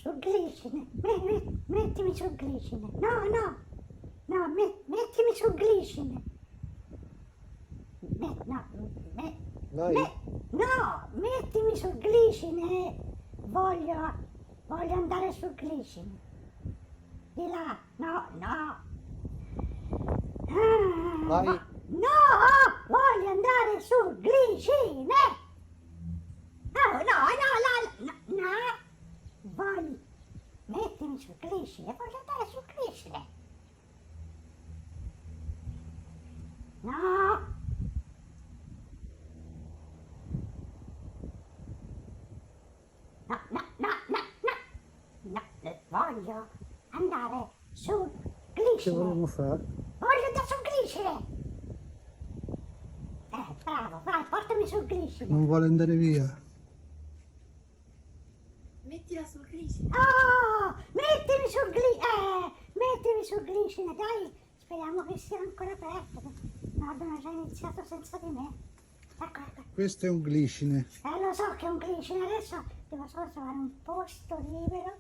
sul glicine, mettimi sul glicine, mettimi sul glicine, Vai. mettimi sul glicine, voglio andare sul glicine, di là, no, Vai. voglio andare sul glicine, no, voglio, mettimi sul glicine, voglio andare sul glicine, no, voglio andare sul Che glicine, volevo fare? voglio andare sul glicine, bravo, vai, portami sul glicine. Non vuole andare via. Mettila sul glicine. Oh, mettimi sul glicine, dai, speriamo che sia ancora aperto. No, abbiamo già iniziato senza di me. Ecco. Questo è un glicine. Lo so che è un glicine, adesso devo solo trovare un posto libero.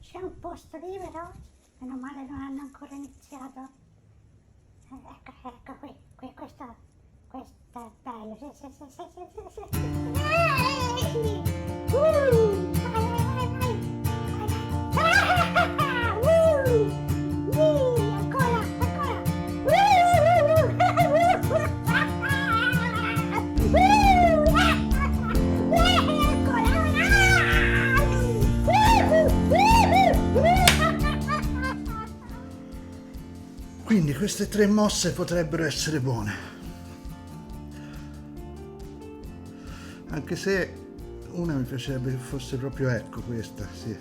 C'è un posto libero? Meno male non hanno ancora iniziato. Ecco qui, questo è bello, sì. Ehi! Ancora! Quindi queste 3 mosse potrebbero essere buone. Anche se una mi piacerebbe che fosse proprio, ecco, questa, sì.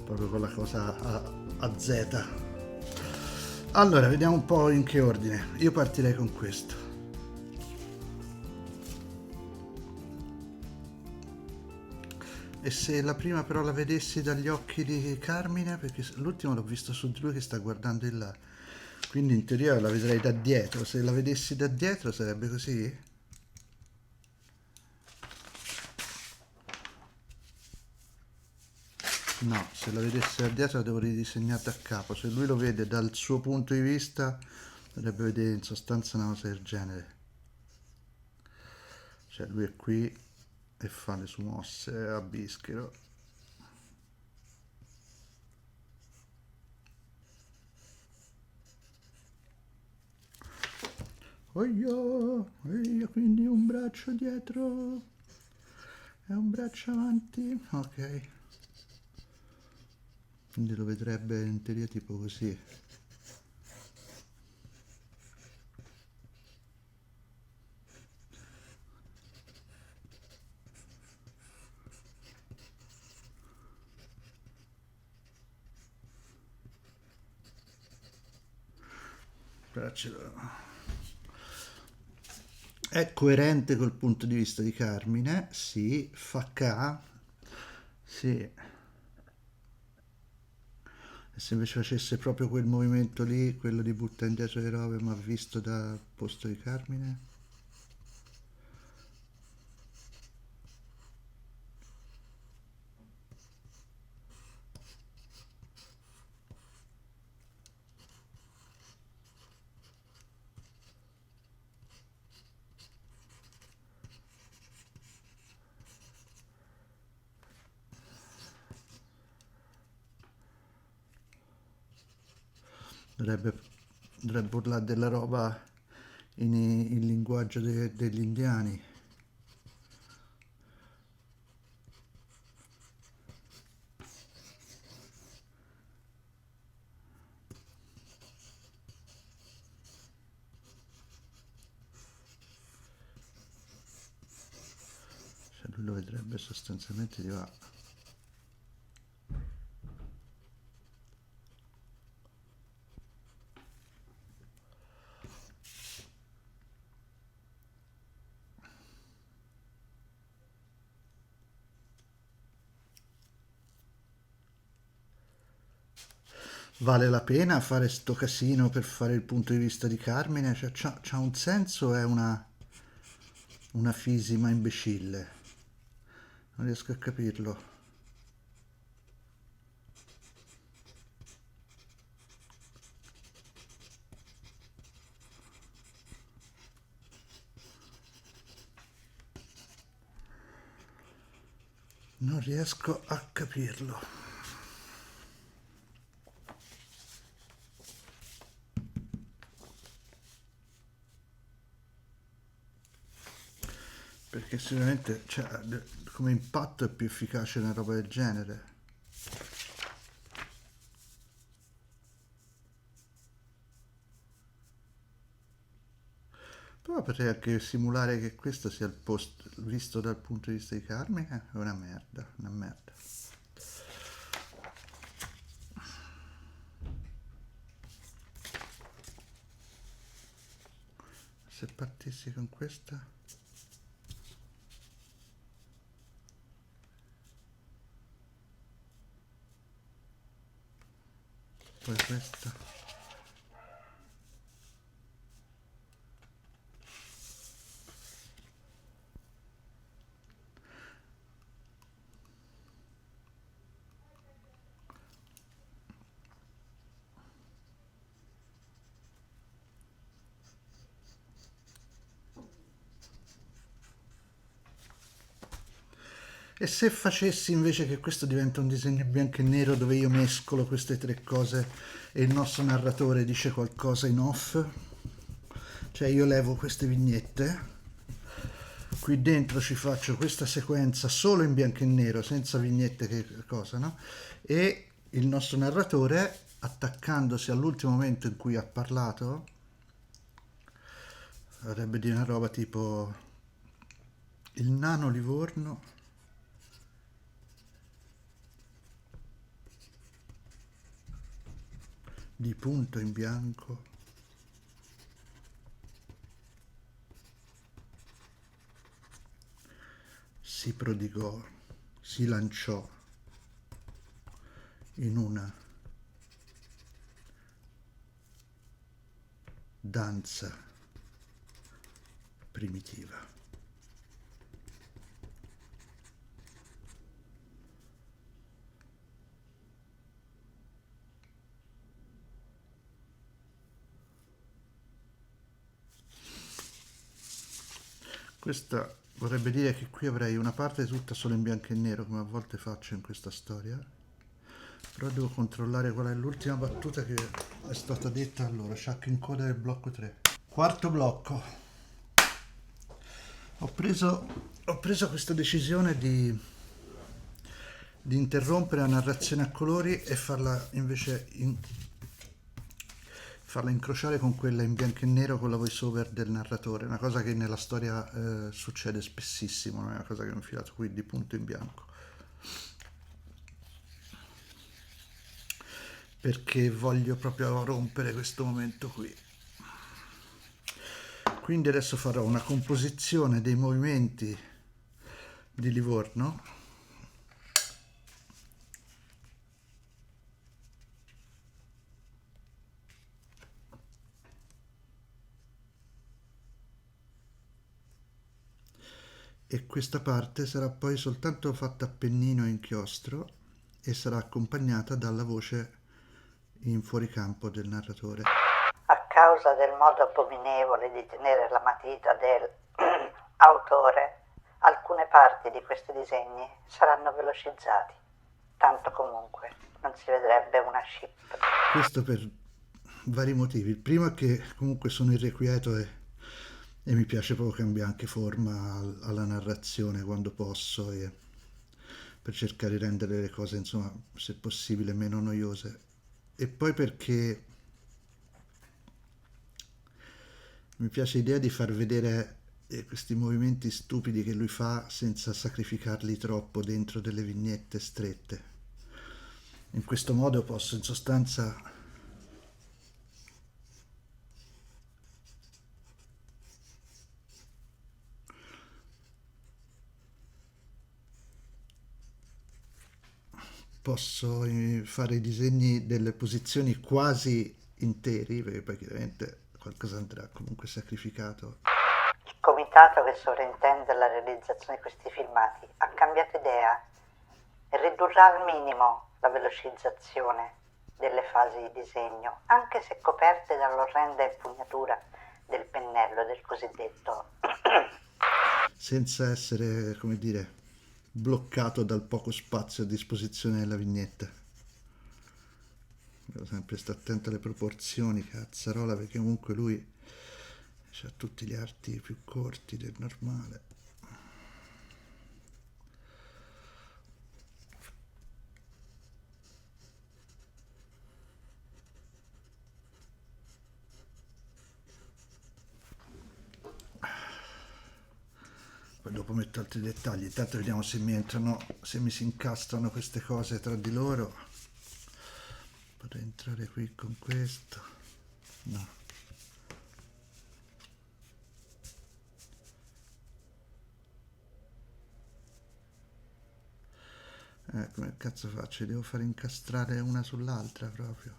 Proprio con la cosa a Z. Allora, vediamo un po' in che ordine. Io partirei con questo. E se la prima però la vedessi dagli occhi di Carmine, perché l'ultimo l'ho visto su di lui che sta guardando in là, quindi in teoria la vedrei da dietro. Se la vedessi da dietro sarebbe così? No, se la vedessi da dietro la devo ridisegnare da capo. Se lui lo vede dal suo punto di vista dovrebbe vedere in sostanza una cosa del genere. Cioè lui è qui e fa le sue mosse a bischero. Quindi un braccio dietro e un braccio avanti, ok. Quindi lo vedrebbe in teoria tipo così. È coerente col punto di vista di Carmine, sì, fa K, sì. E se invece facesse proprio quel movimento lì, quello di buttare indietro le robe, ma visto dal posto di Carmine? Dovrebbe urlare della roba in linguaggio degli indiani. Cioè lui lo vedrebbe sostanzialmente di là. Vale la pena fare sto casino per fare il punto di vista di Carmine? Cioè, c'ha un senso o è una fisima imbecille? Non riesco a capirlo. Non riesco a capirlo. Perché sicuramente, cioè, come impatto è più efficace una roba del genere. Però potrei anche simulare che questo sia il post visto dal punto di vista di Carmine. È una merda, una merda. Se partissi con questa, poi questa. E se facessi invece che questo diventa un disegno in bianco e nero dove io mescolo queste tre cose e il nostro narratore dice qualcosa in off? Cioè io levo queste vignette, qui dentro ci faccio questa sequenza solo in bianco e nero, senza vignette che cosa, no? E il nostro narratore, attaccandosi all'ultimo momento in cui ha parlato, avrebbe di una roba tipo il nano Livorno di punto in bianco si prodigò, si lanciò in una danza primitiva. Questa vorrebbe dire che qui avrei una parte tutta solo in bianco e nero, come a volte faccio in questa storia. Però devo controllare qual è l'ultima battuta che è stata detta. Allora, Chuck in coda del blocco 3. Quarto blocco. Ho preso questa decisione di interrompere la narrazione a colori e farla invece farla incrociare con quella in bianco e nero con la voice over del narratore, una cosa che nella storia succede spessissimo, non è una cosa che ho infilato qui di punto in bianco. Perché voglio proprio rompere questo momento qui. Quindi adesso farò una composizione dei movimenti di Livorno e questa parte sarà poi soltanto fatta a pennino e inchiostro e sarà accompagnata dalla voce in fuoricampo del narratore. A causa del modo abominevole di tenere la matita del autore, alcune parti di questi disegni saranno velocizzati, tanto comunque non si vedrebbe una ship. Questo per vari motivi. Il primo è che comunque sono irrequieto e mi piace proprio cambiare anche forma alla narrazione quando posso, e per cercare di rendere le cose, insomma, se possibile meno noiose. E poi perché mi piace l'idea di far vedere questi movimenti stupidi che lui fa senza sacrificarli troppo dentro delle vignette strette. In questo modo posso in sostanza fare i disegni delle posizioni quasi interi, perché poi chiaramente qualcosa andrà comunque sacrificato. Il comitato comitato che sovrintende la realizzazione di questi filmati ha cambiato idea e ridurrà al minimo la velocizzazione delle fasi di disegno, anche se coperte dall'orrenda impugnatura del pennello del cosiddetto senza essere, come dire, bloccato dal poco spazio a disposizione della vignetta. Devo sempre stare attento alle proporzioni, cazzarola, perché comunque lui ha tutti gli arti più corti del normale. Poi dopo metto altri dettagli, intanto vediamo se mi entrano, se mi si incastrano queste cose tra di loro. Potrei entrare qui con questo. No. Come cazzo faccio? Li devo fare incastrare una sull'altra proprio.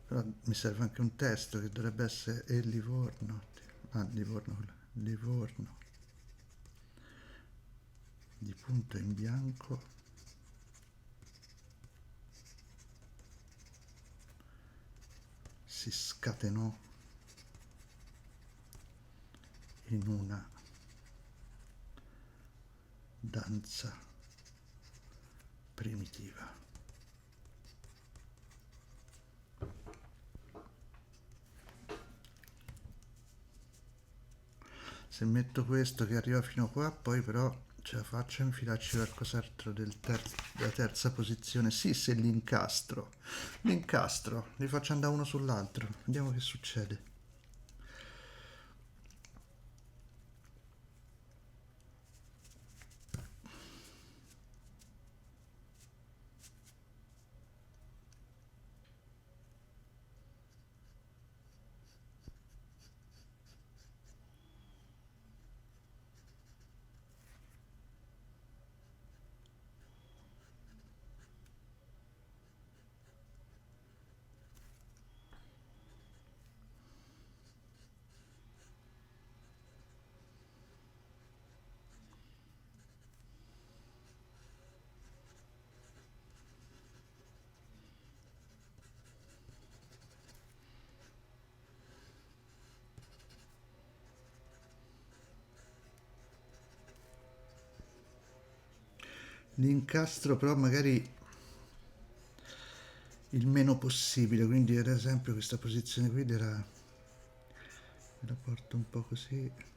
Però mi serve anche un testo che dovrebbe essere e Livorno. Ah, Livorno, Livorno. Di punto in bianco. Si scatenò in una danza primitiva. Se metto questo che arriva fino a qua, poi però ce la faccio a infilarci qualcos'altro della terza posizione. Sì, se l'incastro, li faccio andare uno sull'altro, vediamo che succede. L'incastro però magari il meno possibile, quindi ad esempio questa posizione qui la porto un po' così.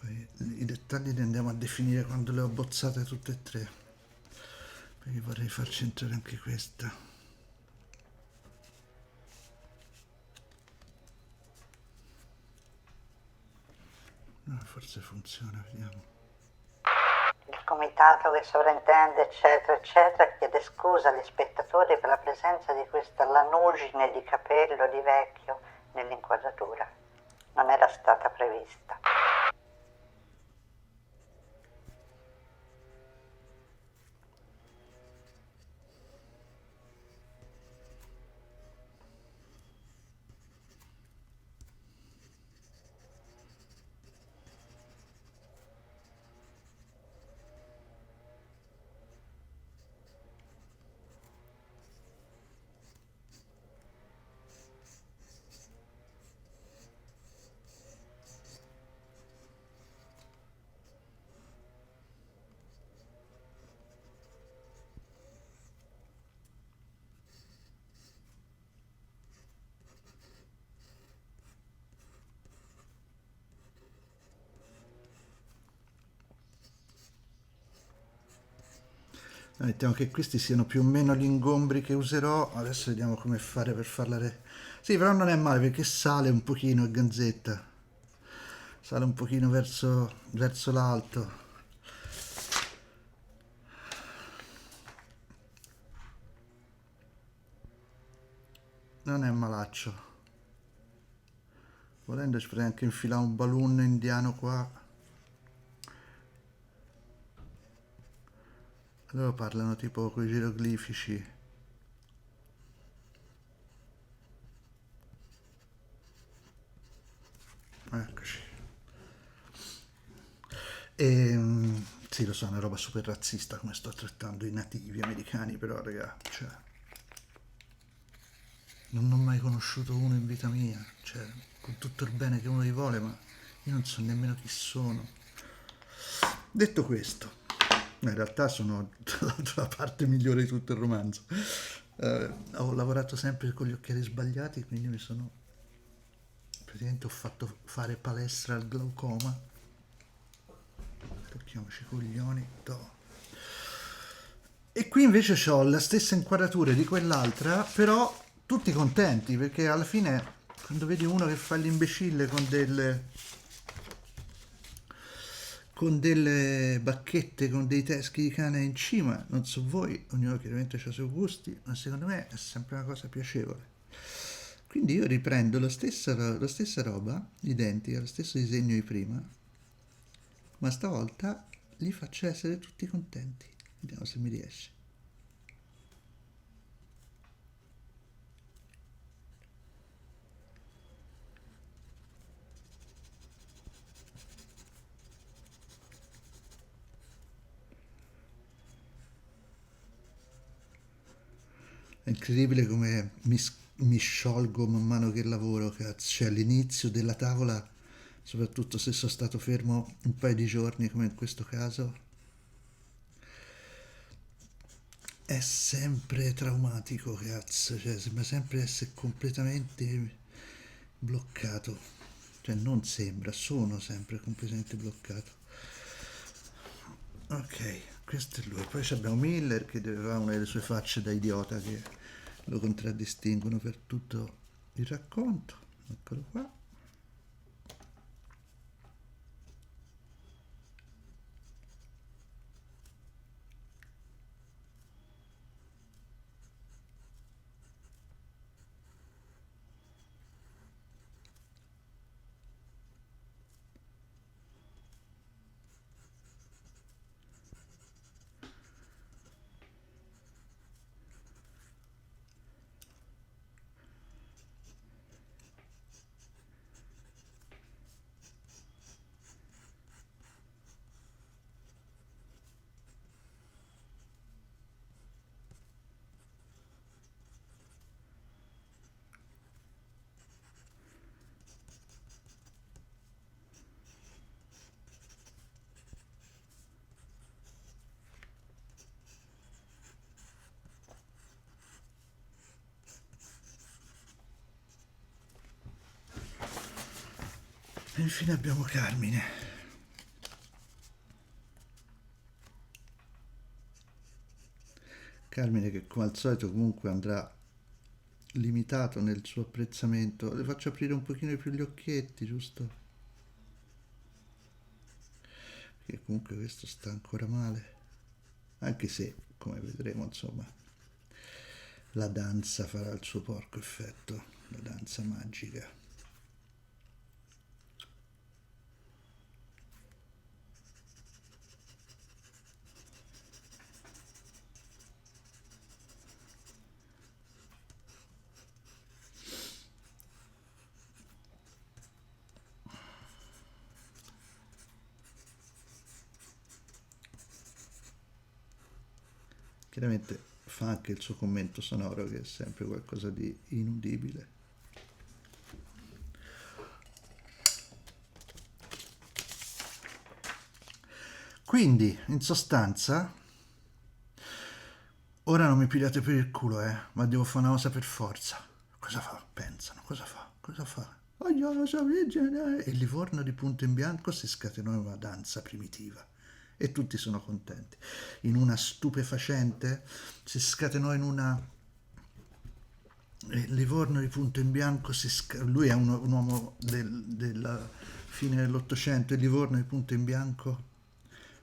Poi i dettagli li andiamo a definire quando le ho bozzate tutte e tre, perché vorrei farci entrare anche questa. Forse funziona, vediamo. il comitato che sovrintende, eccetera, eccetera, chiede scusa agli spettatori per la presenza di questa lanugine di capello di vecchio nell'inquadratura. Non era stata prevista. Mettiamo che questi siano più o meno gli ingombri che userò. Adesso vediamo come fare per farla. Sì, però non è male perché sale un pochino il ganzetta. Sale un pochino verso l'alto. non è malaccio. Volendo ci potrei anche infilare un balloon indiano qua. Loro parlano tipo con i geroglifici. Eccoci. Sì, lo so, è una roba super razzista come sto trattando i nativi americani, però, raga, cioè, non ho mai conosciuto uno in vita mia, cioè, con tutto il bene che uno gli vuole, ma io non so nemmeno chi sono. Detto questo, in realtà sono la parte migliore di tutto il romanzo. Ho lavorato sempre con gli occhiali sbagliati, quindi mi sono praticamente ho fatto fare palestra al glaucoma. Tocchiamoci i coglioni. Toh. E qui invece ho la stessa inquadratura di quell'altra, però tutti contenti, perché alla fine quando vedi uno che fa l'imbecille con delle bacchette, con dei teschi di cane in cima, non so voi, ognuno chiaramente ha i suoi gusti, ma secondo me è sempre una cosa piacevole. Quindi io riprendo la stessa roba, identica, lo stesso disegno di prima, ma stavolta li faccio essere tutti contenti. Vediamo se mi riesce. È incredibile come mi sciolgo man mano che lavoro, cazzo. Cioè all'inizio della tavola, soprattutto se sono stato fermo un paio di giorni come in questo caso, è sempre traumatico, cazzo. Cioè sembra sempre essere completamente bloccato. Cioè non sembra, sono sempre completamente bloccato. Ok, questo è lui. Poi abbiamo Miller che aveva una delle sue facce da idiota che lo contraddistinguono per tutto il racconto. Eccolo qua. E infine abbiamo Carmine. Carmine che come al solito comunque andrà limitato nel suo apprezzamento. Le faccio aprire un pochino di più gli occhietti, giusto? Perché comunque questo sta ancora male. Anche se, come vedremo, insomma, la danza farà il suo porco effetto, la danza magica. Chiaramente fa anche il suo commento sonoro che è sempre qualcosa di inudibile. Quindi, in sostanza, ora non mi pigliate per il culo, ma devo fare una cosa per forza. Cosa fa? Pensano, cosa fa? Cosa fa? Oh, io sono vergine! E il Livorno di punto in bianco si scatenò in una danza primitiva. E tutti sono contenti. In una stupefacente si scatenò in una... Livorno di punto in bianco, lui è un uomo della fine dell'Ottocento, e Livorno di punto in bianco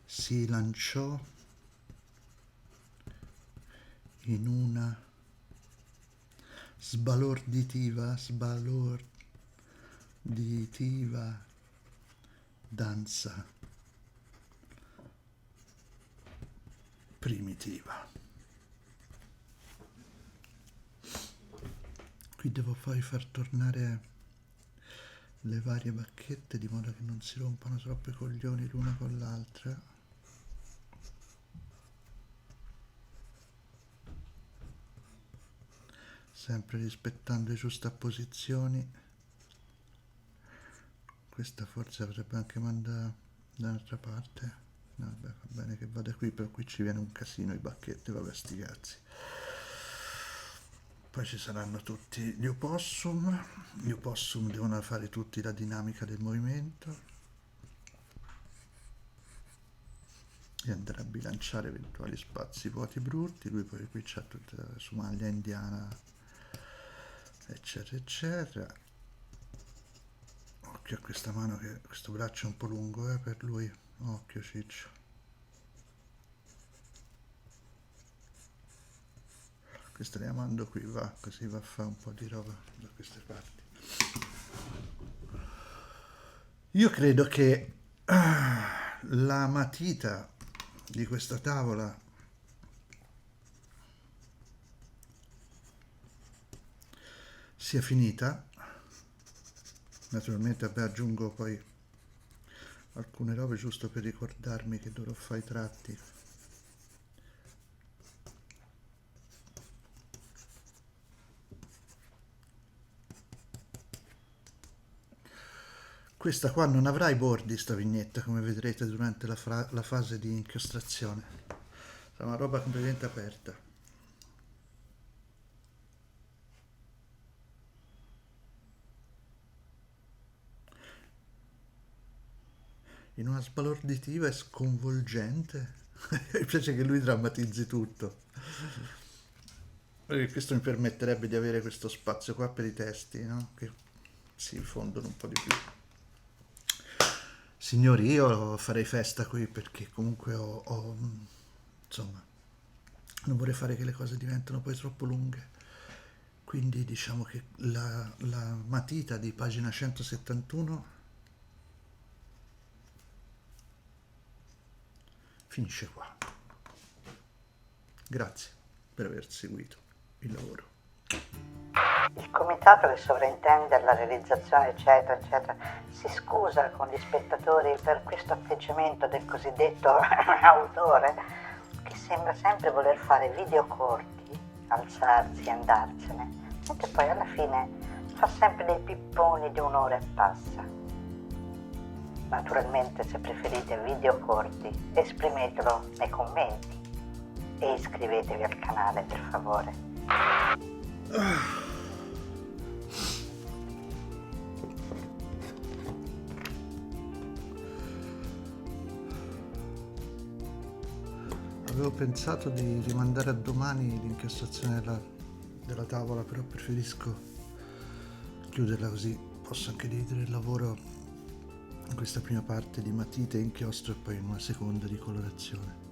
si lanciò in una sbalorditiva danza primitiva. Qui devo poi far tornare le varie bacchette di modo che non si rompano troppo i coglioni l'una con l'altra. Sempre rispettando le giustapposizioni. Questa forse avrebbe anche mandato da un'altra parte. No, vabbè, va bene che vada qui, però qui ci viene un casino i bacchetti, vabbè, sti cazzi. Poi ci saranno tutti gli opossum. Gli opossum devono fare tutti la dinamica del movimento e andare a bilanciare eventuali spazi vuoti brutti. Lui poi qui c'ha tutta la somaglia indiana, eccetera eccetera. Occhio a questa mano, che questo braccio è un po' lungo per lui, occhio ciccio. Questa la mando qui, va, così va a fare un po' di roba da queste parti. Io credo che la matita di questa tavola sia finita. Naturalmente aggiungo poi alcune robe giusto per ricordarmi che dovrò fare i tratti. Questa qua non avrà i bordi, sta vignetta, come vedrete durante la fase di inchiostrazione. Sarà una roba completamente aperta. In una sbalorditiva e sconvolgente. Mi piace che lui drammatizzi tutto. Perché questo mi permetterebbe di avere questo spazio qua per i testi, no? Che si infondono un po' di più. Signori, io farei festa qui perché comunque insomma, non vorrei fare che le cose diventano poi troppo lunghe. Quindi diciamo che la matita di pagina 171 finisce qua. Grazie per aver seguito il lavoro. Il comitato che sovrintende la realizzazione, eccetera, eccetera, si scusa con gli spettatori per questo atteggiamento del cosiddetto autore, che sembra sempre voler fare video corti, alzarsi e andarsene, mentre poi alla fine fa sempre dei pipponi di un'ora e passa. Naturalmente, se preferite video corti, esprimetelo nei commenti e iscrivetevi al canale, per favore. Avevo pensato di rimandare a domani l'inchiostrazione della tavola, però preferisco chiuderla così posso anche dividere il lavoro in questa prima parte di matite e inchiostro e poi in una seconda di colorazione.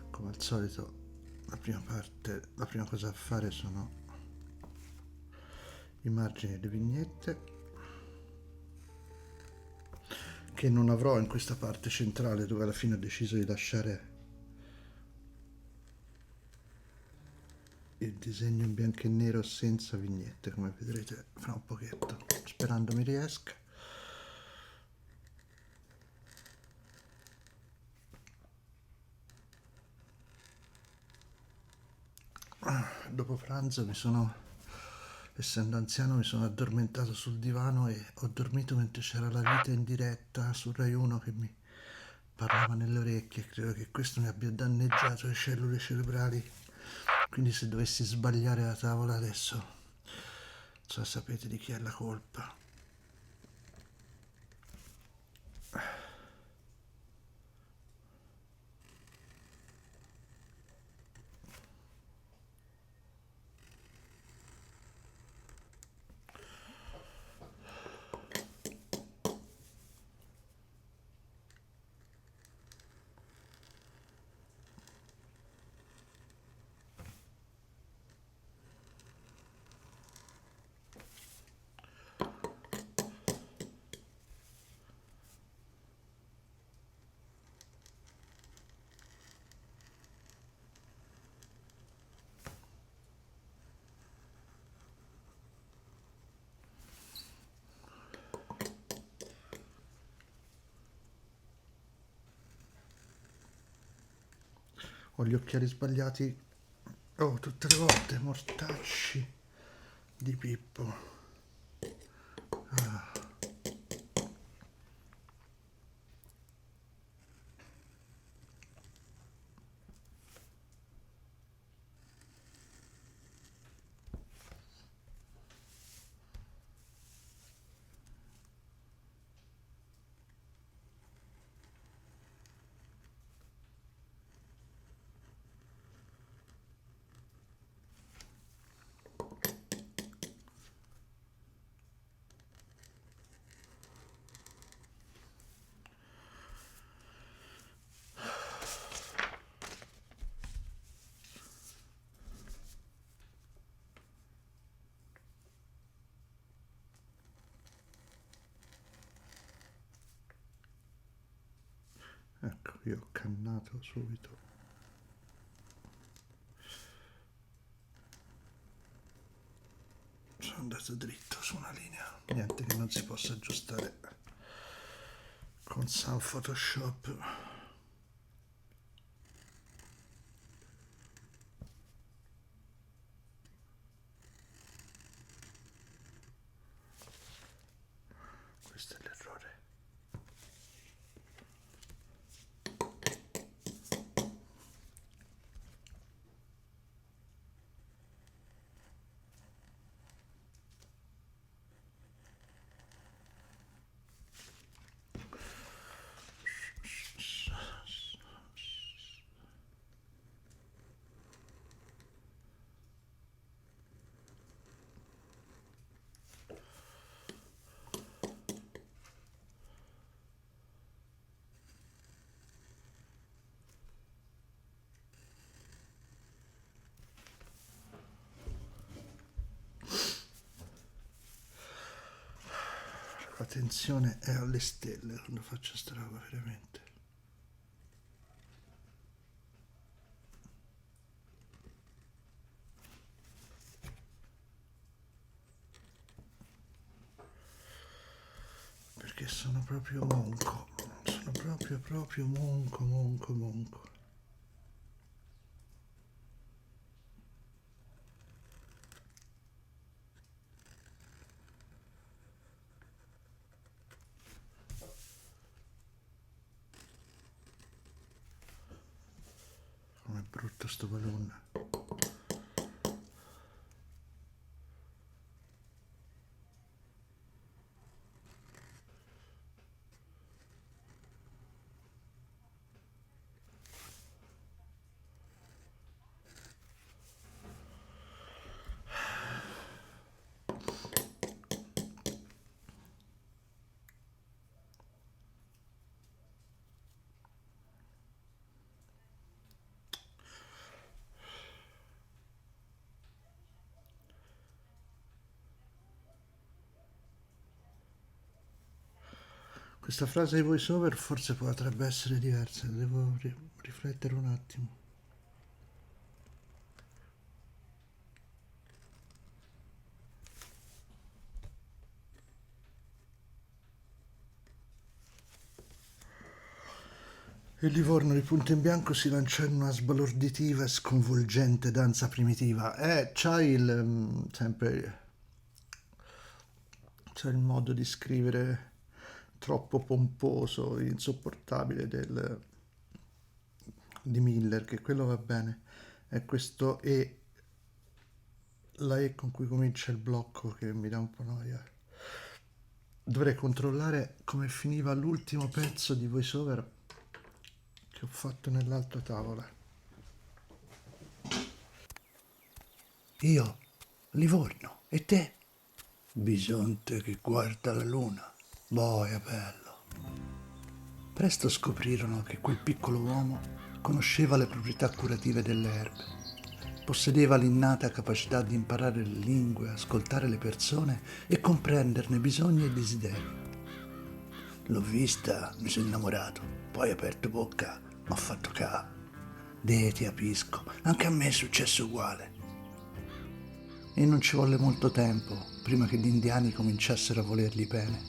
Come al solito la prima cosa da fare sono i margini delle vignette, che non avrò in questa parte centrale dove alla fine ho deciso di lasciare il disegno in bianco e nero senza vignette, come vedrete fra un pochetto, sperando mi riesca. Dopo pranzo essendo anziano, mi sono addormentato sul divano e ho dormito mentre c'era la vita in diretta su Rai 1 che mi parlava nelle orecchie. Credo che questo mi abbia danneggiato le cellule cerebrali, quindi se dovessi sbagliare la tavola adesso, cioè, sapete di chi è la colpa. Ho gli occhiali sbagliati. Oh, tutte le volte, mortacci di Pippo. Ecco, io ho cannato subito. Sono andato dritto su una linea, niente che non si possa aggiustare con Sun Photoshop. Questo è l'errore. La tensione è alle stelle quando faccio sta roba, veramente. Perché sono proprio monco. Sono proprio monco. Com'è brutto sto balloon. Questa frase di voiceover forse potrebbe essere diversa, devo riflettere un attimo. Il Livorno di Punto in Bianco si lanciò in una sbalorditiva e sconvolgente danza primitiva. C'hai sempre c'è il modo di scrivere troppo pomposo, insopportabile di Miller, che quello va bene. È questo la E con cui comincia il blocco che mi dà un po' noia. Dovrei controllare come finiva l'ultimo pezzo di voiceover che ho fatto nell'altra tavola. Io, Livorno, e te? Bisonte che guarda la luna. Boia bello. Presto scoprirono che quel piccolo uomo conosceva le proprietà curative delle erbe. Possedeva l'innata capacità di imparare le lingue, ascoltare le persone e comprenderne bisogni e desideri. L'ho vista, mi sono innamorato, poi ho aperto bocca, m'ha fatto ca. Ti capisco, anche a me è successo uguale. E non ci volle molto tempo prima che gli indiani cominciassero a volergli bene.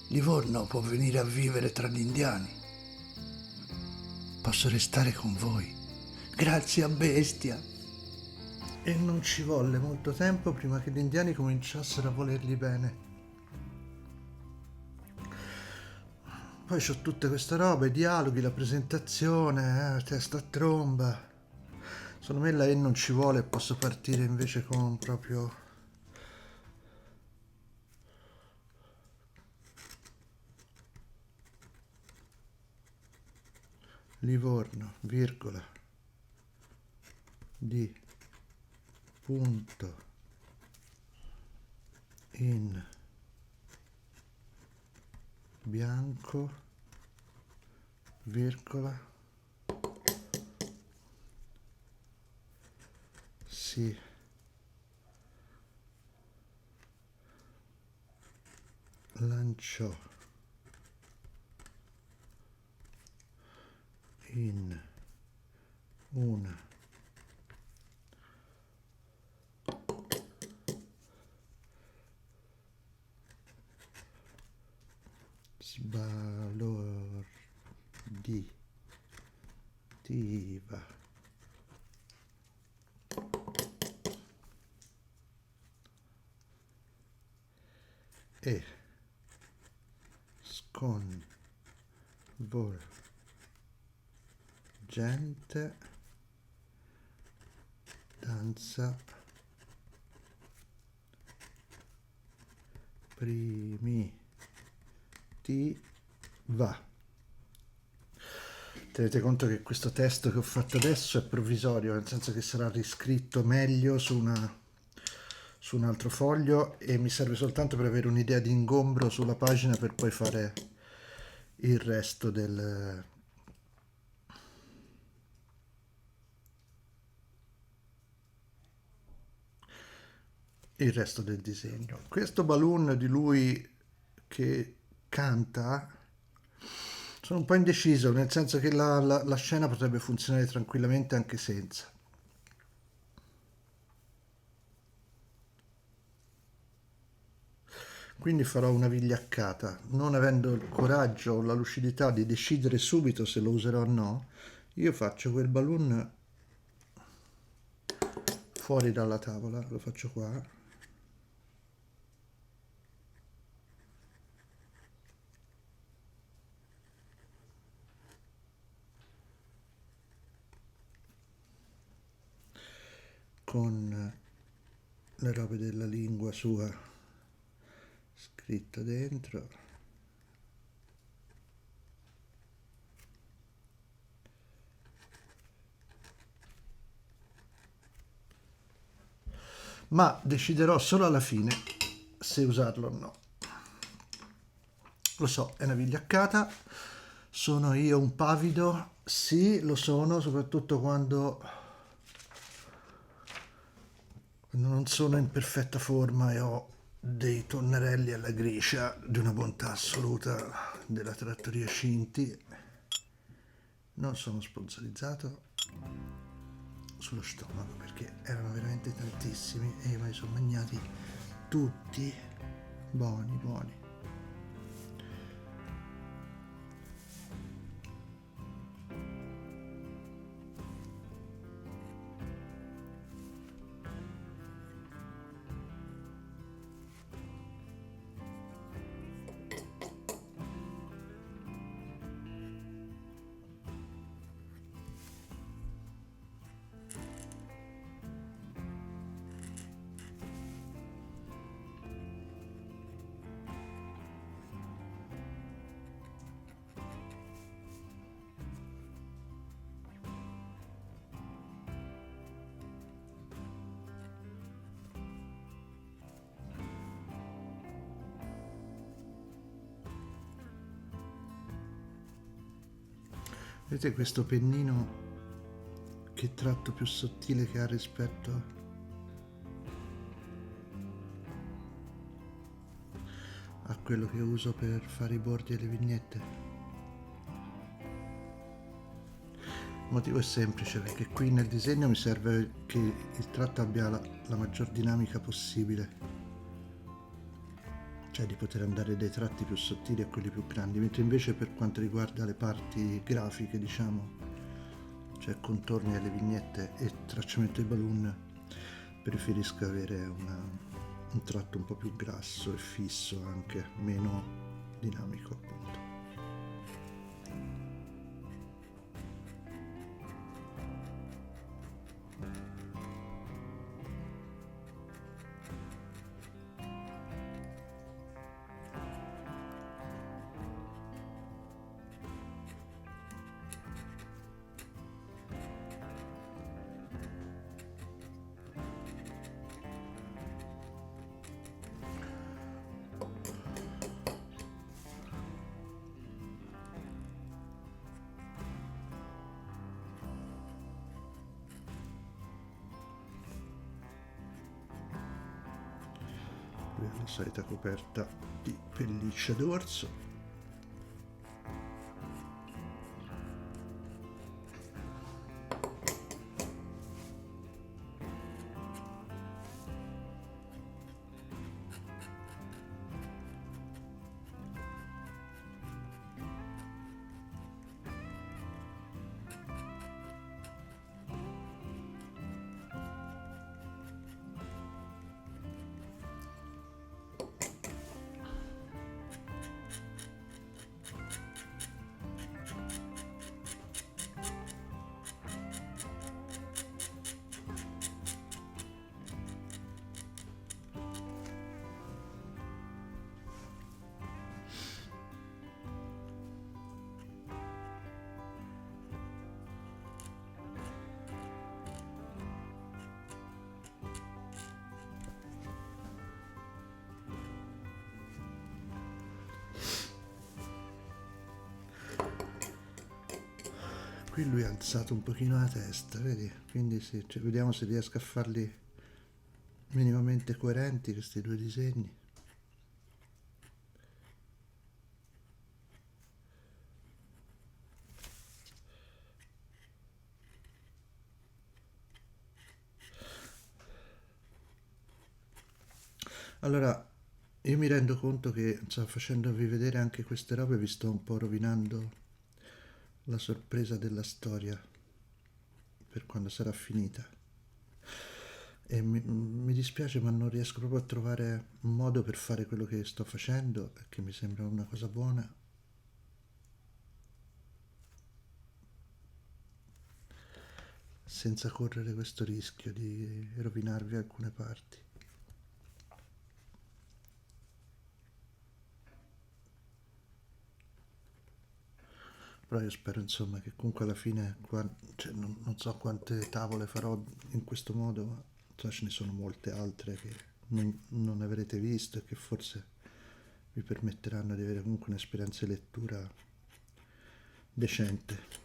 Livorno può venire a vivere tra gli indiani. Posso restare con voi Grazie a bestia. E non ci volle molto tempo prima che gli indiani cominciassero a volergli bene. Poi c'ho tutte queste robe, i dialoghi, la presentazione, testa a tromba. Secondo me la E non ci vuole, posso partire invece con proprio... Livorno, virgola, di punto in bianco, virgola, si lanciò in una sbalorditiva e sconvolgente danza primitiva. Tenete conto che questo testo che ho fatto adesso è provvisorio, nel senso che sarà riscritto meglio su un altro foglio e mi serve soltanto per avere un'idea di ingombro sulla pagina per poi fare il resto del disegno. Questo balloon di lui che canta, sono un po' indeciso, nel senso che la scena potrebbe funzionare tranquillamente anche senza. Quindi farò una vigliaccata, non avendo il coraggio o la lucidità di decidere subito se lo userò o no. Io faccio quel balloon fuori dalla tavola, lo faccio qua. Con le robe della lingua sua scritta dentro. Ma deciderò solo alla fine se usarlo o no. Lo so, è una vigliaccata, sono io un pavido, sì, lo sono, soprattutto quando non sono in perfetta forma e ho dei tonnarelli alla gricia di una bontà assoluta della trattoria Cinti. Non sono sponsorizzato sullo stomaco perché erano veramente tantissimi e io me li sono mangiati tutti, buoni, buoni. Vedete questo pennino, che tratto più sottile che ha rispetto a quello che uso per fare i bordi e le vignette? Il motivo è semplice, perché qui nel disegno mi serve che il tratto abbia la maggior dinamica possibile, cioè di poter andare dai tratti più sottili a quelli più grandi, mentre invece per quanto riguarda le parti grafiche, diciamo, cioè contorni alle vignette e tracciamento dei balloon, preferisco avere un tratto un po' più grasso e fisso, anche meno dinamico appunto. Lui ha la solita coperta di pelliccia d'orso. Qui lui ha alzato un pochino la testa, vedi? Quindi sì, cioè, vediamo se riesco a farli minimamente coerenti questi due disegni. Allora, io mi rendo conto che, insomma, facendovi vedere anche queste robe vi sto un po' rovinando la sorpresa della storia per quando sarà finita. E mi dispiace, ma non riesco proprio a trovare un modo per fare quello che sto facendo, che mi sembra una cosa buona, senza correre questo rischio di rovinarvi alcune parti. Però io spero insomma che comunque alla fine, cioè, non so quante tavole farò in questo modo, ma so, ce ne sono molte altre che non avrete visto e che forse vi permetteranno di avere comunque un'esperienza di lettura decente.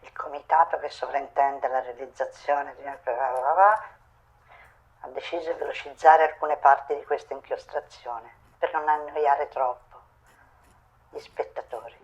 Il comitato che sovrintende la realizzazione di ha deciso di velocizzare alcune parti di questa inchiostrazione per non annoiare troppo gli spettatori.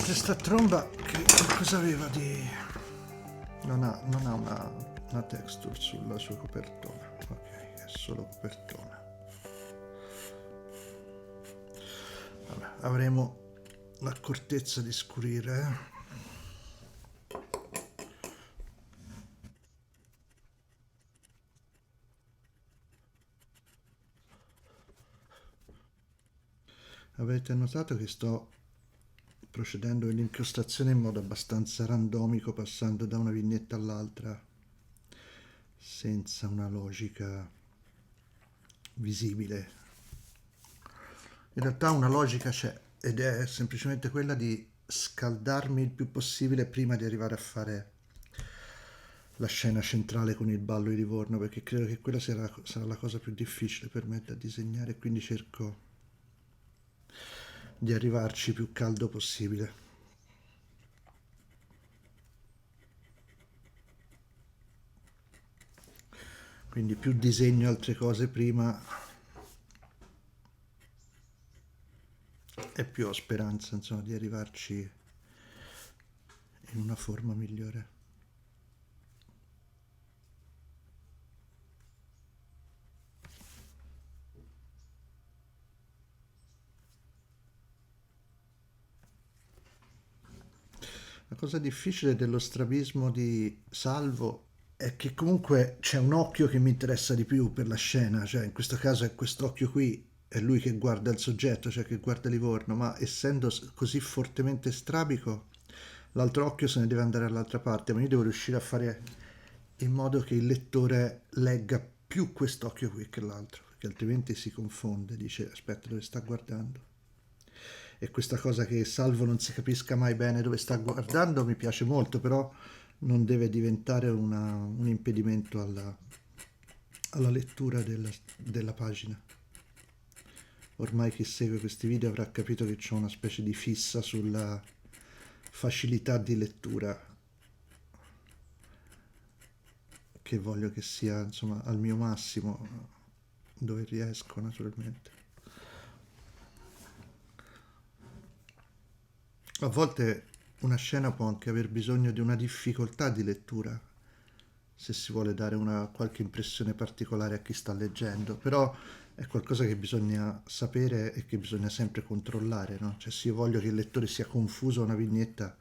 Questa tromba che cosa aveva di... Non ha una texture sulla sua copertona, ok, è solo copertona. Vabbè, avremo l'accortezza di scurire, Avete notato che sto procedendo nell'inchiostrazione in modo abbastanza randomico, passando da una vignetta all'altra, senza una logica visibile. In realtà una logica c'è, ed è semplicemente quella di scaldarmi il più possibile prima di arrivare a fare la scena centrale con il ballo di Livorno, perché credo che quella sarà la cosa più difficile per me da disegnare, e quindi cerco di arrivarci più caldo possibile. Quindi più disegno altre cose prima e più ho speranza, insomma, di arrivarci in una forma migliore. La cosa difficile dello strabismo di Salvo è che comunque c'è un occhio che mi interessa di più per la scena, cioè in questo caso è quest'occhio qui, è lui che guarda il soggetto, cioè che guarda Livorno, ma essendo così fortemente strabico, l'altro occhio se ne deve andare all'altra parte, ma io devo riuscire a fare in modo che il lettore legga più quest'occhio qui che l'altro, perché altrimenti si confonde, dice aspetta dove sta guardando. E questa cosa che Salvo non si capisca mai bene dove sta guardando mi piace molto, però non deve diventare un impedimento alla lettura della pagina. Ormai chi segue questi video avrà capito che c'è una specie di fissa sulla facilità di lettura, che voglio che sia, insomma, al mio massimo, dove riesco naturalmente. A volte una scena può anche aver bisogno di una difficoltà di lettura, se si vuole dare una qualche impressione particolare a chi sta leggendo, però è qualcosa che bisogna sapere e che bisogna sempre controllare, no? Cioè se io voglio che il lettore sia confuso a una vignetta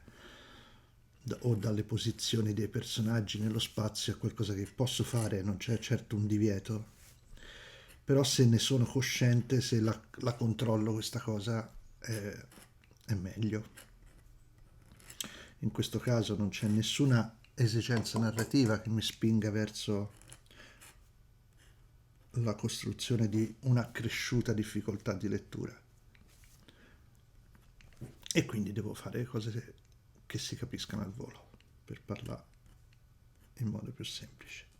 o dalle posizioni dei personaggi nello spazio è qualcosa che posso fare, non c'è certo un divieto, però se ne sono cosciente, se la controllo questa cosa è meglio. In questo caso non c'è nessuna esigenza narrativa che mi spinga verso la costruzione di un'accresciuta difficoltà di lettura e quindi devo fare cose che si capiscano al volo per parlare in modo più semplice.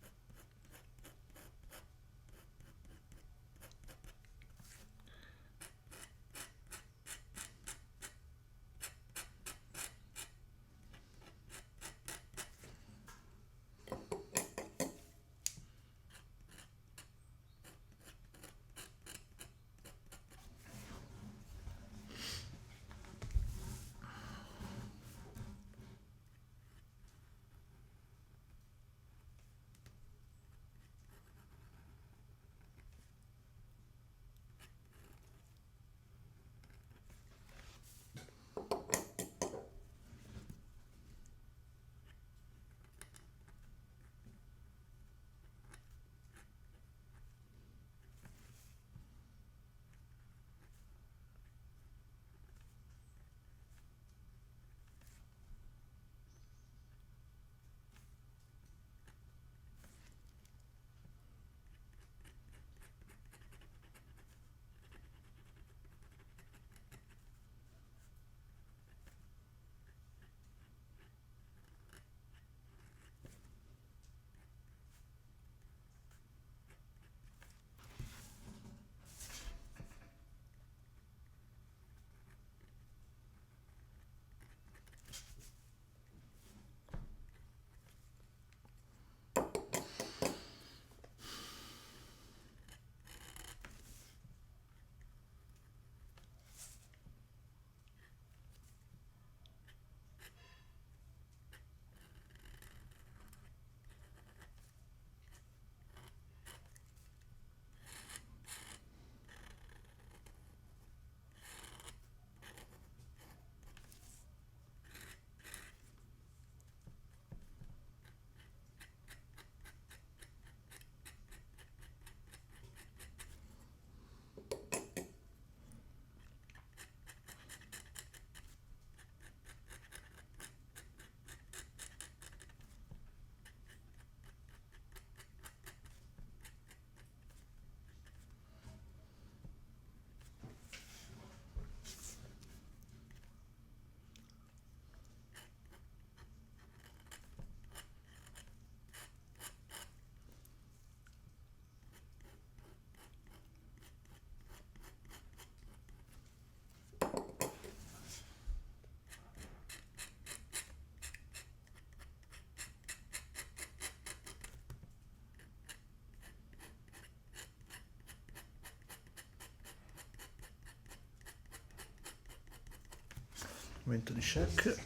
Momento di check.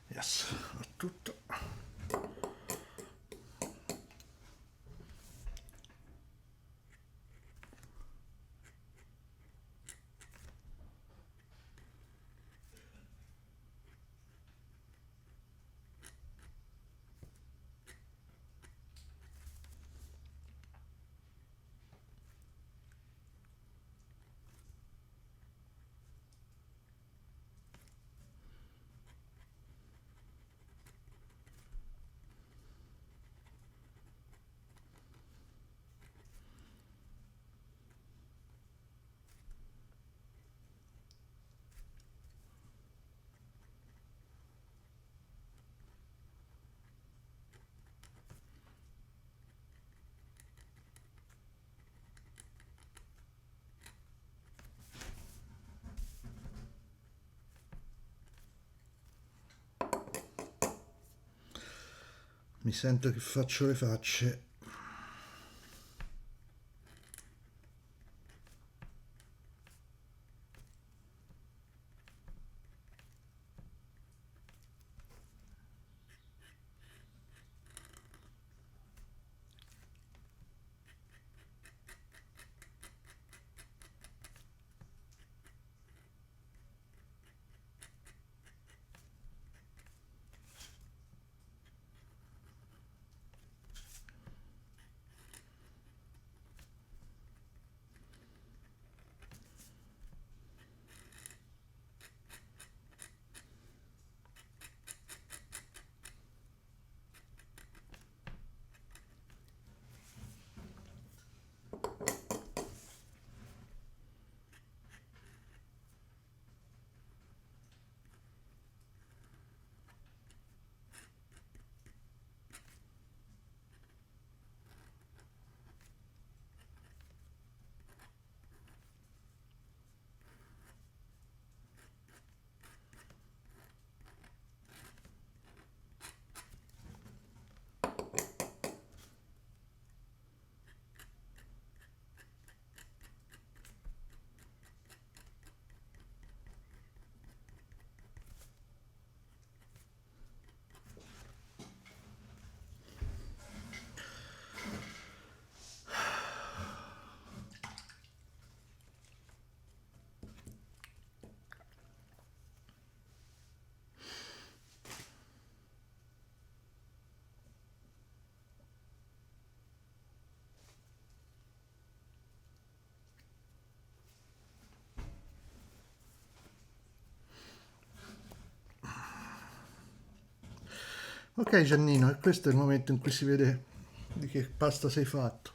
Yes, ho tutto. Mi sento che faccio le facce. Ok Giannino, e questo è il momento in cui si vede di che pasta sei fatto.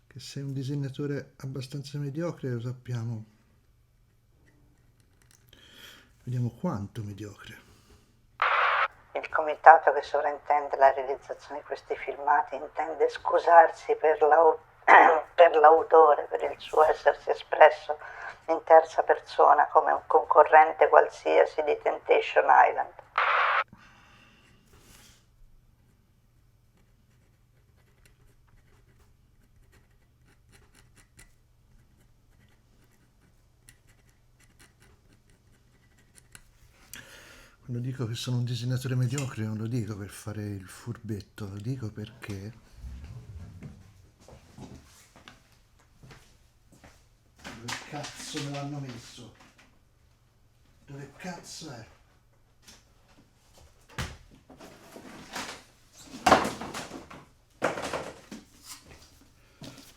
Che sei un disegnatore abbastanza mediocre, lo sappiamo. Vediamo quanto mediocre. Il comitato che sovrintende la realizzazione di questi filmati intende scusarsi per per l'autore, per il suo essersi espresso in terza persona come un concorrente qualsiasi di Temptation Island. Quando dico che sono un disegnatore mediocre non lo dico per fare il furbetto, lo dico perché... Dove cazzo me l'hanno messo? Dove cazzo è?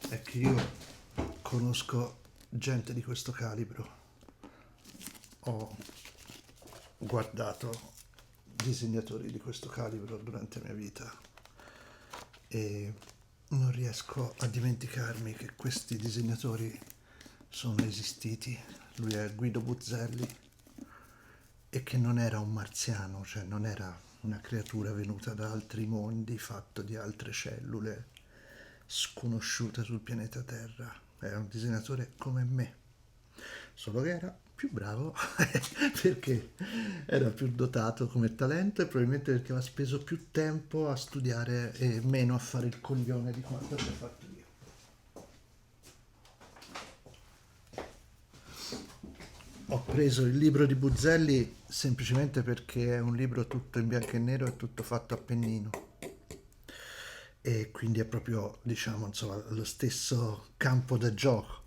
È che io conosco gente di questo calibro. Ho guardato disegnatori di questo calibro durante la mia vita e non riesco a dimenticarmi che questi disegnatori sono esistiti. Lui è Guido Buzzelli e che non era un marziano, cioè non era una creatura venuta da altri mondi, fatto di altre cellule, sconosciute sul pianeta Terra. Era un disegnatore come me, solo che era più bravo perché era più dotato come talento e probabilmente perché aveva speso più tempo a studiare e meno a fare il coglione di quanto abbia fatto io. Ho preso il libro di Buzzelli semplicemente perché è un libro tutto in bianco e nero e tutto fatto a pennino. E quindi è proprio, diciamo, insomma, lo stesso campo da gioco,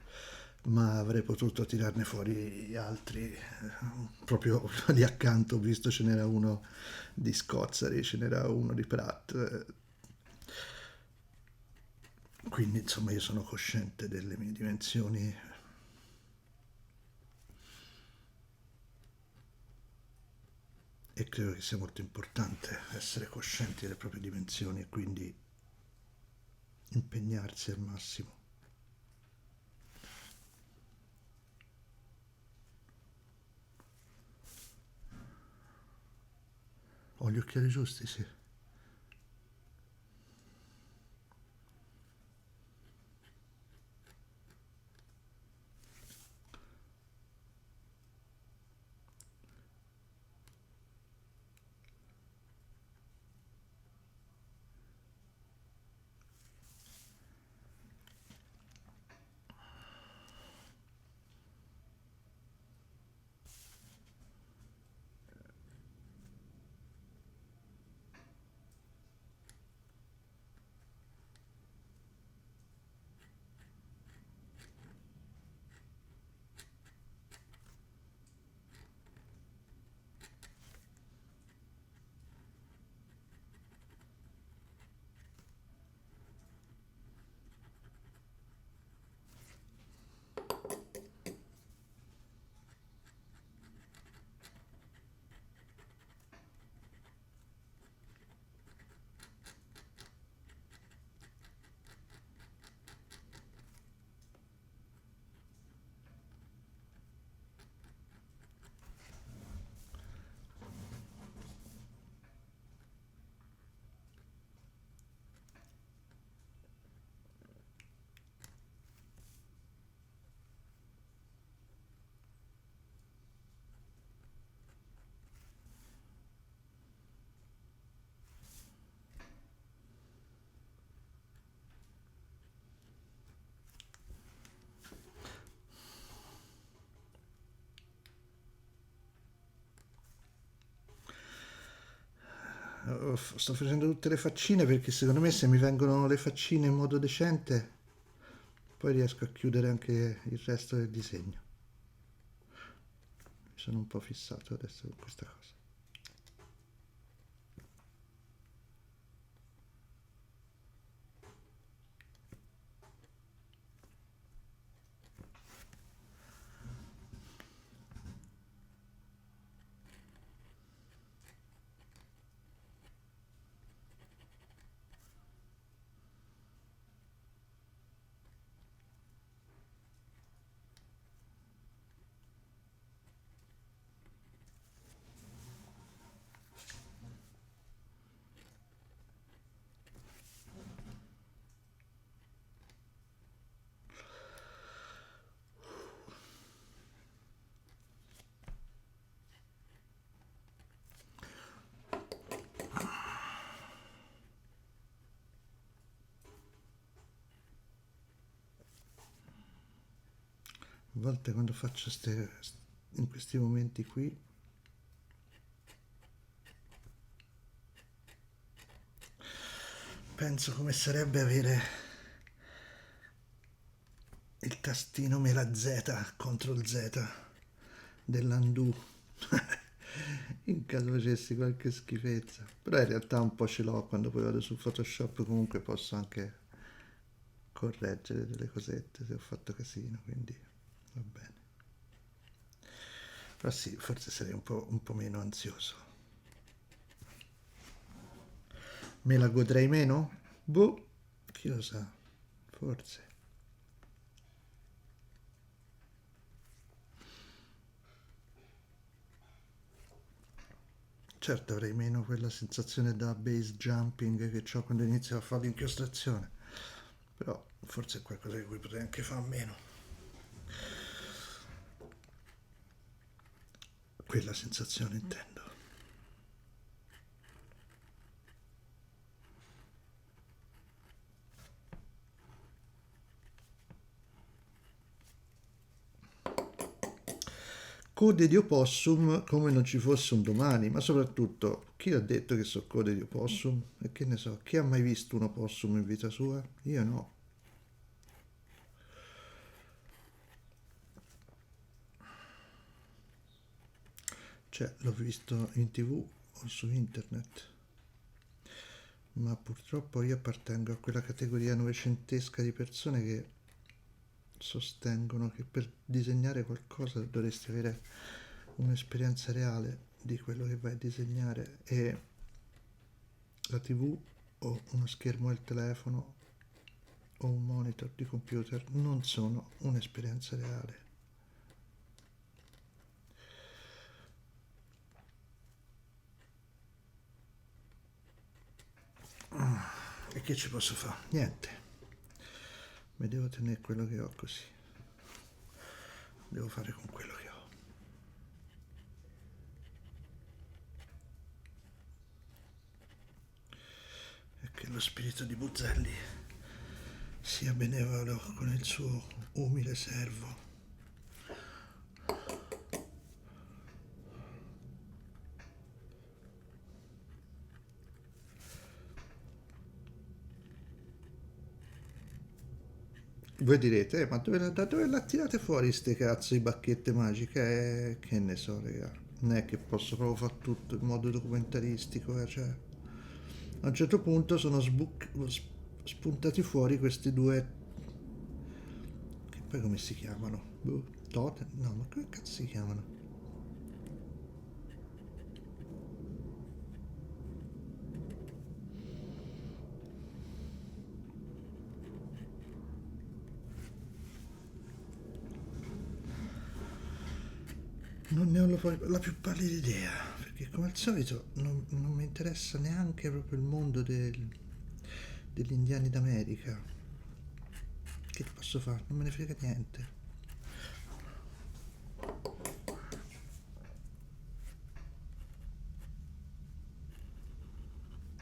ma avrei potuto tirarne fuori altri, proprio lì accanto, ho visto ce n'era uno di Scozzari, ce n'era uno di Pratt, quindi insomma io sono cosciente delle mie dimensioni. E credo che sia molto importante essere coscienti delle proprie dimensioni e quindi impegnarsi al massimo. Ho gli occhiali giusti, sì. Sto facendo tutte le faccine perché secondo me se mi vengono le faccine in modo decente poi riesco a chiudere anche il resto del disegno. Mi sono un po' fissato adesso con questa cosa. A volte quando faccio in questi momenti qui, penso come sarebbe avere il tastino mela Z, CTRL Z dell'undo in caso facessi qualche schifezza. Però in realtà un po' ce l'ho, quando poi vado su Photoshop comunque posso anche correggere delle cosette se ho fatto casino, quindi va bene. Però sì, forse sarei un po' meno ansioso. Me la godrei meno? Boh, chi lo sa, forse. Certo avrei meno quella sensazione da base jumping che ho quando inizio a fare l'inchiostrazione, però forse è qualcosa di cui potrei anche fare a meno. Quella sensazione intendo. Code di opossum come non ci fosse un domani, ma soprattutto chi ha detto che so code di opossum? E che ne so, chi ha mai visto un opossum in vita sua? Io no. Cioè, l'ho visto in TV o su internet, ma purtroppo io appartengo a quella categoria novecentesca di persone che sostengono che per disegnare qualcosa dovresti avere un'esperienza reale di quello che vai a disegnare, e la TV o uno schermo del telefono o un monitor di computer non sono un'esperienza reale. E che ci posso fare? Niente. Mi devo tenere quello che ho così. Devo fare con quello che ho. E che lo spirito di Buzzelli sia benevolo con il suo umile servo. Voi direte, ma da dove la tirate fuori ste cazzo di bacchette magiche? Che ne so, raga. Non è che posso proprio fare tutto in modo documentaristico, cioè. A un certo punto sono spuntati fuori questi due, che poi come si chiamano? Boh, totem? No, ma come cazzo si chiamano? Non ne ho la più pallida idea, perché come al solito non mi interessa neanche proprio il mondo degli indiani d'America. Che posso fare? Non me ne frega niente.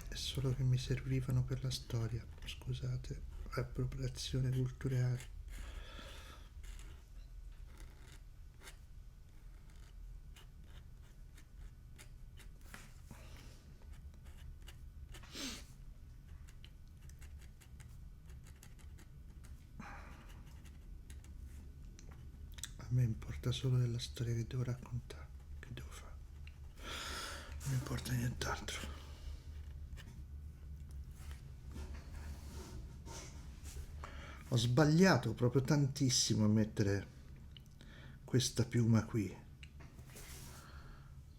È solo che mi servivano per la storia, scusate, appropriazione culturale. A me importa solo della storia che devo raccontare, che devo fare. Non mi importa nient'altro. Ho sbagliato proprio tantissimo a mettere questa piuma qui.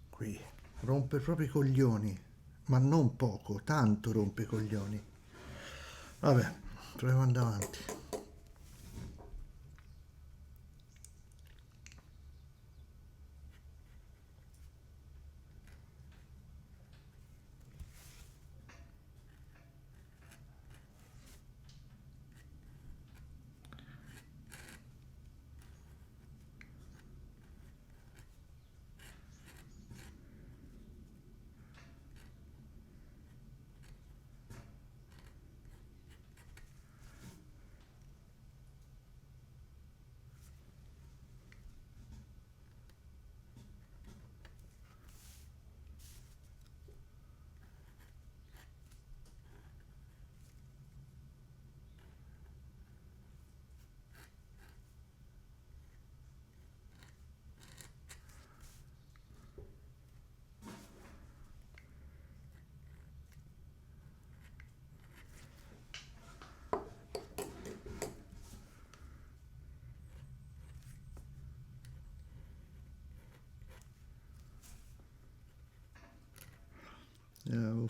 Qui. Rompe proprio i coglioni. Ma non poco, tanto rompe i coglioni. Vabbè, proviamo ad andare avanti.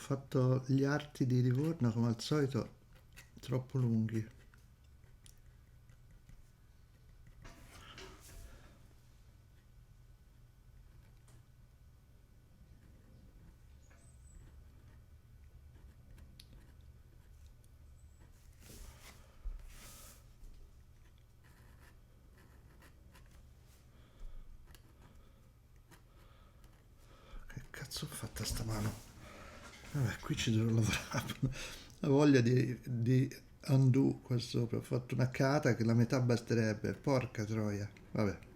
fatto gli arti di Livorno come al solito troppo lunghi. Che cazzo ho fatta sta mano? Vabbè, qui ci dovrò lavorare. La voglia di undo qua sopra. Ho fatto una cata che la metà basterebbe. Porca troia. Vabbè.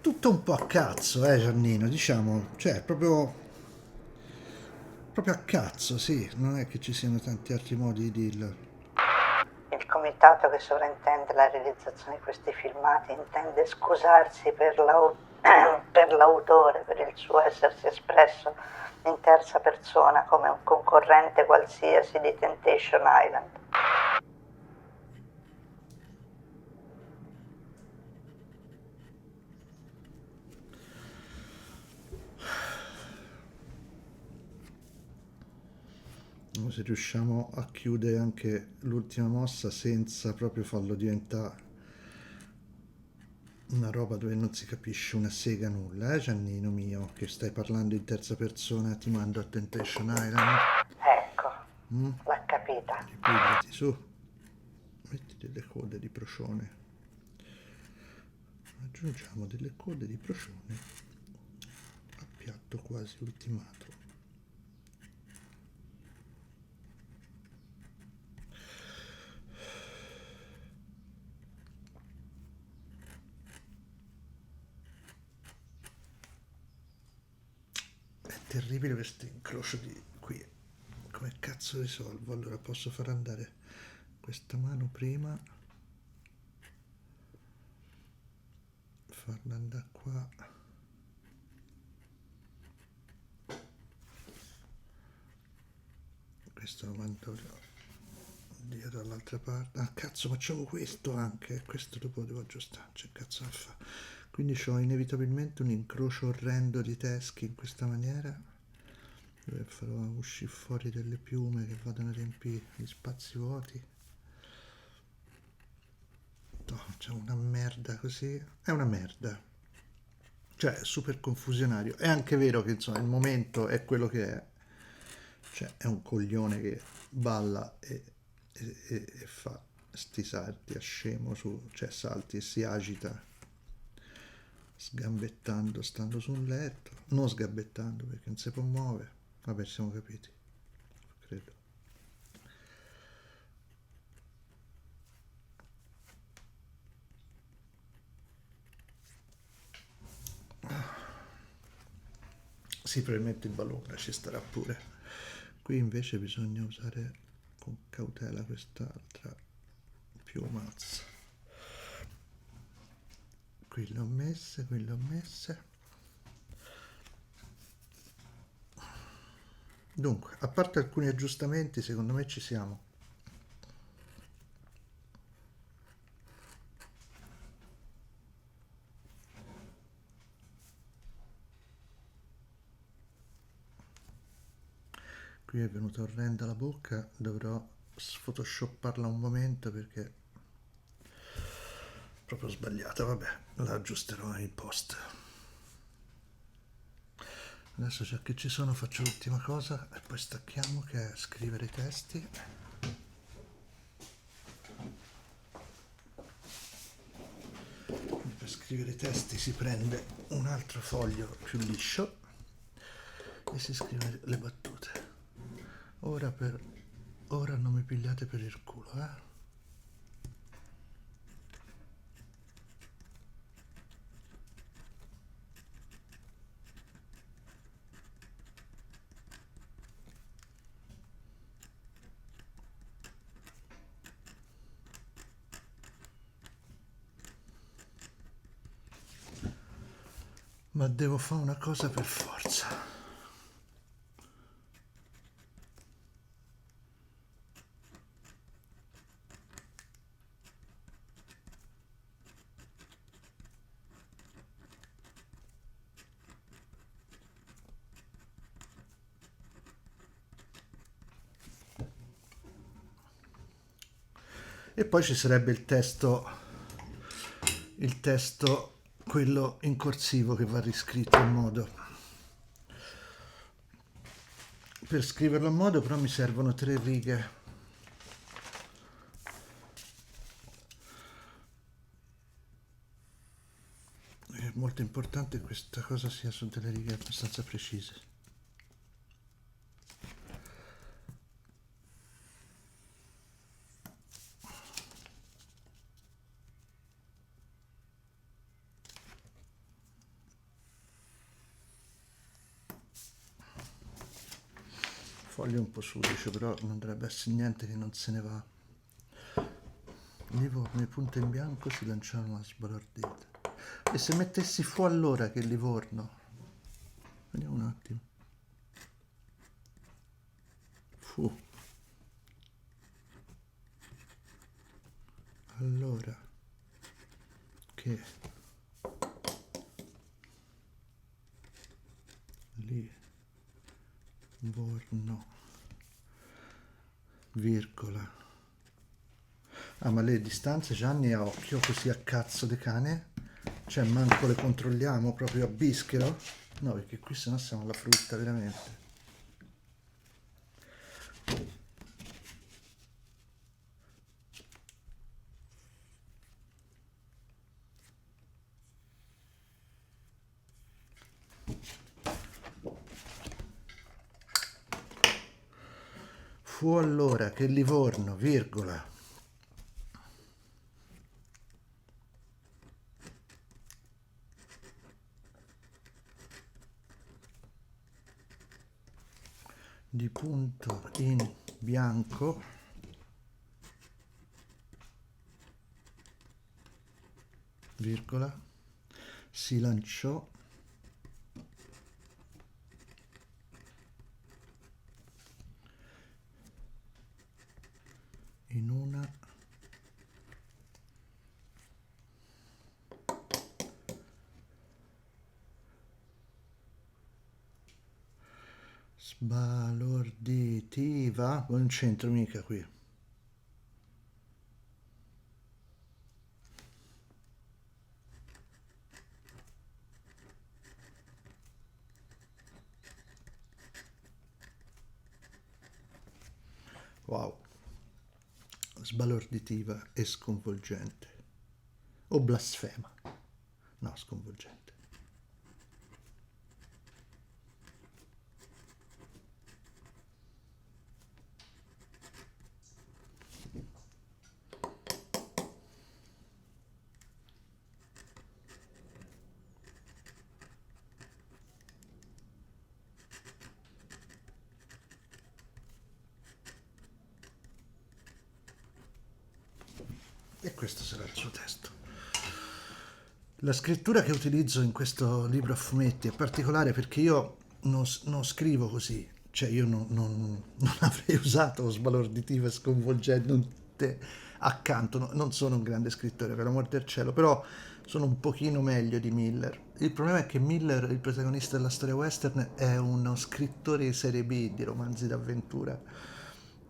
Tutto un po' a cazzo, Giannino, diciamo. Cioè, proprio a cazzo, sì. Non è che ci siano tanti altri modi di dirlo. Il comitato che sovrintende la realizzazione di questi filmati intende scusarsi per per l'autore, per il suo essersi espresso in terza persona come un concorrente qualsiasi di Temptation Island. Vediamo se riusciamo a chiudere anche l'ultima mossa senza proprio farlo diventare una roba dove non si capisce una sega nulla, Giannino mio, che stai parlando in terza persona, ti mando a Temptation Island. Ecco, l'ha capita. Ripigliati su, metti delle code di procione, aggiungiamo delle code di procione a piatto quasi ultimato. È terribile questo incrocio di qui. Come cazzo risolvo? Allora posso far andare questa mano prima, farla andare qua, questo lo mando dietro dall'altra parte. Ah cazzo, ma c'avevo questo anche, questo dopo devo aggiustare, c'è cazzo da fa. Quindi ho inevitabilmente un incrocio orrendo di teschi in questa maniera, dove farò uscire fuori delle piume che vadano a riempire gli spazi vuoti. No, c'è una merda così, è una merda, cioè è super confusionario. È anche vero che insomma il momento è quello che è, cioè è un coglione che balla e fa sti salti a scemo su, cioè salti e si agita sgambettando stando su un letto, non sgambettando perché non si può muovere. Vabbè, ci siamo capiti, credo. Sì, probabilmente il balloon ci starà pure. Qui invece bisogna usare con cautela quest'altra piumazza. Qui le ho messe, qui le ho messe. Dunque, a parte alcuni aggiustamenti, secondo me ci siamo. Qui è venuta orrenda la bocca, dovrò sphotoshopparla un momento perché è proprio sbagliata, vabbè, la aggiusterò in post. Adesso già che ci sono faccio l'ultima cosa e poi stacchiamo, che è scrivere i testi. Per scrivere i testi si prende un altro foglio più liscio e si scrive le battute. Ora non mi pigliate per il culo, eh? Ma devo fare una cosa per forza. E poi ci sarebbe il testo, quello in corsivo che va riscritto in modo. Per scriverlo a modo però mi servono 3 righe. È molto importante che questa cosa sia su delle righe abbastanza precise. Foglio un po' sudicio, però non dovrebbe essere niente che non se ne va. Livorno e punte in bianco si lanciarono alla sbalordita. E se mettessi fu allora che Livorno? Vediamo un attimo. Fu. Allora che Livorno, virgola. Ah, ma le distanze Gianni a occhio così a cazzo di cane? Cioè manco le controlliamo proprio a bischero? No, perché qui sennò siamo alla frutta veramente. Fu allora che Livorno, virgola. Di punto in bianco virgola si lanciò in una sbalorditiva, non c'entro mica qui. Wow, sbalorditiva e sconvolgente. O blasfema. No, sconvolgente. E questo sarà il suo testo. La scrittura che utilizzo in questo libro a fumetti è particolare perché io non scrivo così, cioè io non avrei usato sbalorditive e sconvolgente accanto, non sono un grande scrittore per l'amor del cielo, però sono un pochino meglio di Miller. Il problema è che Miller, il protagonista della storia western, è uno scrittore di serie B di romanzi d'avventura,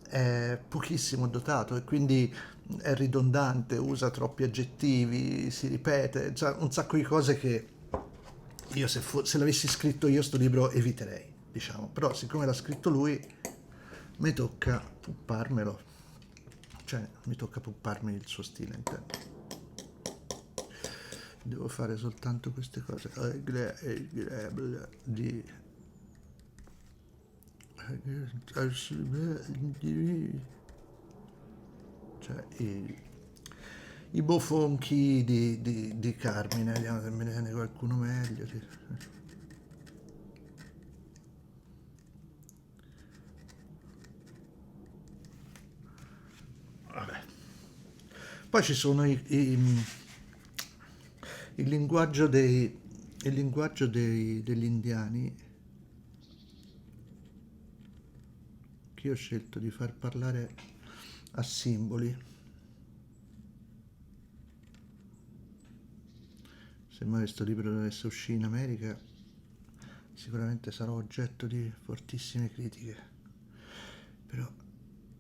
è pochissimo dotato e quindi è ridondante, usa troppi aggettivi, si ripete, cioè un sacco di cose che io se l'avessi scritto io sto libro eviterei, diciamo, però siccome l'ha scritto lui mi tocca pupparmelo, cioè mi tocca pupparmi il suo stile, intendo. Devo fare soltanto queste cose di cioè i bofonchi di Carmine, vediamo se me ne viene qualcuno meglio. Vabbè. Poi ci sono il linguaggio il linguaggio degli indiani, che io ho scelto di far parlare a simboli. Se mai questo libro dovesse uscire in America, sicuramente sarà oggetto di fortissime critiche, però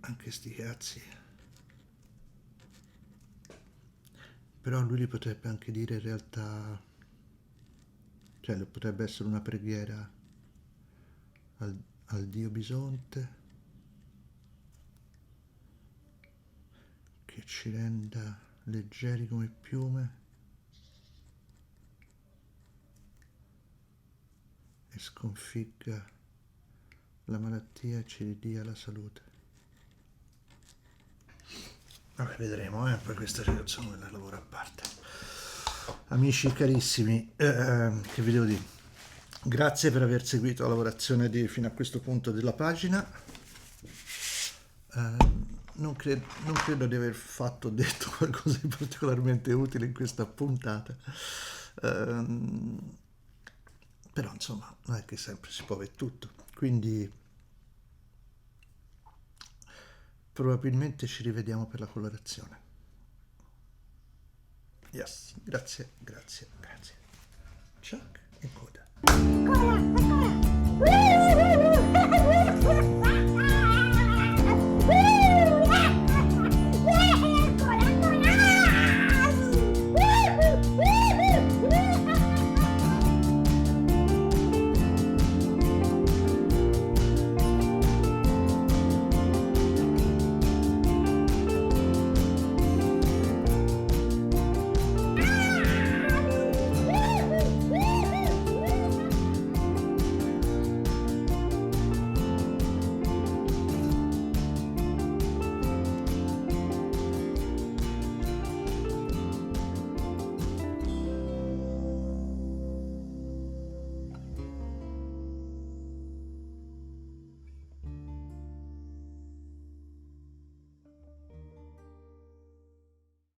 anche sti cazzi. Però lui li potrebbe anche dire in realtà, cioè potrebbe essere una preghiera al dio Bisonte, che ci renda leggeri come piume e sconfigga la malattia e ci ridia la salute. Vabbè, vedremo, poi questa canzone la lavoro a parte. Amici carissimi, che vi devo dire? Grazie per aver seguito la lavorazione fino a questo punto della pagina. Non credo di aver fatto o detto qualcosa di particolarmente utile in questa puntata. Però insomma, non è che sempre si può avere tutto. Quindi probabilmente ci rivediamo per la colorazione. Yes, grazie. Chuck e coda.